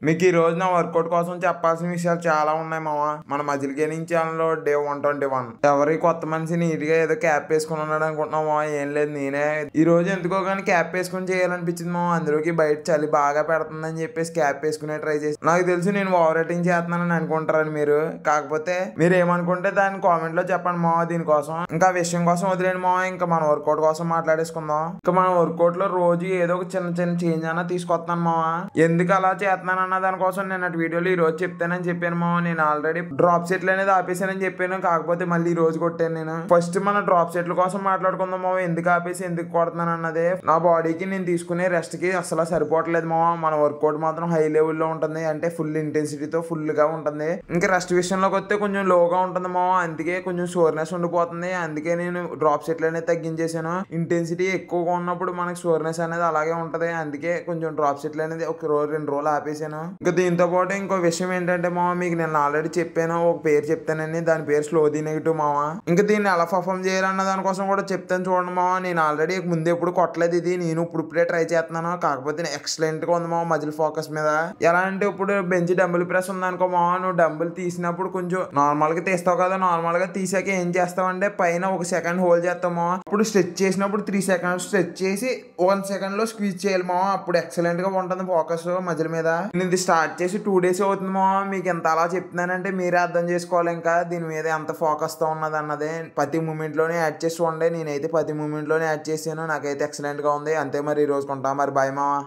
మీకు ఈ రోజు నా వర్కౌట్ కోసం చెప్పాల్సిన విషయాలు చాలా ఉన్నాయి మామ. మన మజిల్ గెయినింగ్ ఛానల్లో డే 121. ఎవరి కొత్త మనిషి నీట్ గా ఏదో క్యాప్ వేసుకుని ఉన్నాడు అనుకుంటున్నావు మామ. ఏం లేదు, నేనే ఈ రోజు ఎందుకో కానీ క్యాప్ వేసుకుని చేయాలనిపించింది మామ. అందులోకి బయట చలి బాగా పెడుతుందని చెప్పేసి క్యాప్ వేసుకునే ట్రై చేసి, నాకు తెలుసు నేను ఓవర్ రేటింగ్ చేస్తున్నానని అనుకుంటారని మీరు. కాకపోతే మీరు ఏమనుకుంటే దాన్ని కామెంట్ లో చెప్పండి మామ. దీనికోసం ఇంకా విషయం కోసం వదిలేండి మామ. ఇంకా మన వర్కౌట్ కోసం మాట్లాడేసుకుందాం. ఇంకా మన వర్కౌట్ లో రోజు ఏదో ఒక చిన్న చిన్న చేంజ్ అన్నా తీసుకొస్తాను మామ. ఎందుకు అలా చేస్తున్నాను అన్న దానికోసం నేను అటు వీడియోలో ఈ రోజు చెప్తానని చెప్పాను మామ. నేను ఆల్రెడీ డ్రాప్ సెట్లు అనేది ఆపేసానని చెప్పాను. కాకపోతే మళ్ళీ ఈ రోజు కొట్టాను నేను. ఫస్ట్ మన డ్రాప్ సెట్ల కోసం మాట్లాడుకుందాం మామ. ఎందుకు ఆపేసి ఎందుకు కొడుతున్నాను అన్నదే. నా బాడీకి నేను తీసుకునే రెస్ట్ కి అసలు సరిపోవట్లేదు మామ. మన వర్కౌట్ మాత్రం హై లెవెల్లో ఉంటుంది, అంటే ఫుల్ ఇంటెన్సిటీతో ఫుల్ గా ఉంటుంది. ఇంకా రెస్ట్ విషయంలోకి వస్తే కొంచెం లోగా ఉంటుంది మామ. అందుకే కొంచెం సోర్నెస్ ఉండిపోతుంది. అందుకే నేను డ్రాప్ సెట్లు అనేది తగ్గించేసాను. ఇంటెన్సిటీ ఎక్కువగా ఉన్నప్పుడు మనకి సోర్నెస్ అనేది అలాగే ఉంటది. అందుకే కొంచెం డ్రాప్ సెట్లు అనేది ఒక రోజు 2 రోజులు ఆపేసాను. ఇంకా దీంతో పాటు ఇంకో విషయం ఏంటంటే మామ, మీకు నేను ఆల్రెడీ చెప్పాను, ఒక పేరు చెప్తానని. దాని పేరు స్లోది నెగిటివ్ మామ. ఇంకా దీన్ని ఎలా పర్ఫామ్ చేయాలన్న దానికోసం కూడా చెప్తాను చూడండి మామ. నేను ఆల్రెడీ ముందు ఎప్పుడు కొట్టలేదు ఇది, నేను ఇప్పుడే ట్రై చేస్తున్నాను. కాకపోతే ఎక్సలెంట్ గా ఉంది మామ మజిల్ ఫోకస్ మీద. ఎలా అంటే ఇప్పుడు బెంచ్ డంబుల్ ప్రెస్ ఉంది అనుకో మామ, నువ్వు డంబుల్ తీసినప్పుడు కొంచెం నార్మల్ గా తీస్తావు కదా. నార్మల్ గా తీసాక ఏం చేస్తావు అంటే పైన 1 సెకండ్ హోల్డ్ చేస్తావు మామ. ఇప్పుడు స్ట్రెచ్ చేసినప్పుడు 3 సెకండ్స్ స్ట్రెచ్ చేసి 1 సెకండ్ లో స్క్వీజ్ చేయాలి మామ. అప్పుడు ఎక్సలెంట్ గా ఉంటుంది ఫోకస్ మజిల్ మీద. ఇది స్టార్ట్ చేసి 2 డేస్ అవుతుంది మామ. మీకు ఎంత అలా చెప్తున్నానంటే మీరే అర్థం చేసుకోవాలి ఇంకా దీని మీద ఎంత ఫోకస్ తో ఉన్నది అన్నదే. ప్రతి మూమెంట్ లోనే యాడ్ చేసి ఉండే. నేనైతే ప్రతి మూమెంట్ లోనే యాడ్ చేసాను. నాకైతే ఎక్సలెంట్ గా ఉంది. అంతే మరి ఈ రోజు కొంటా మరి. బాయ్ మామ.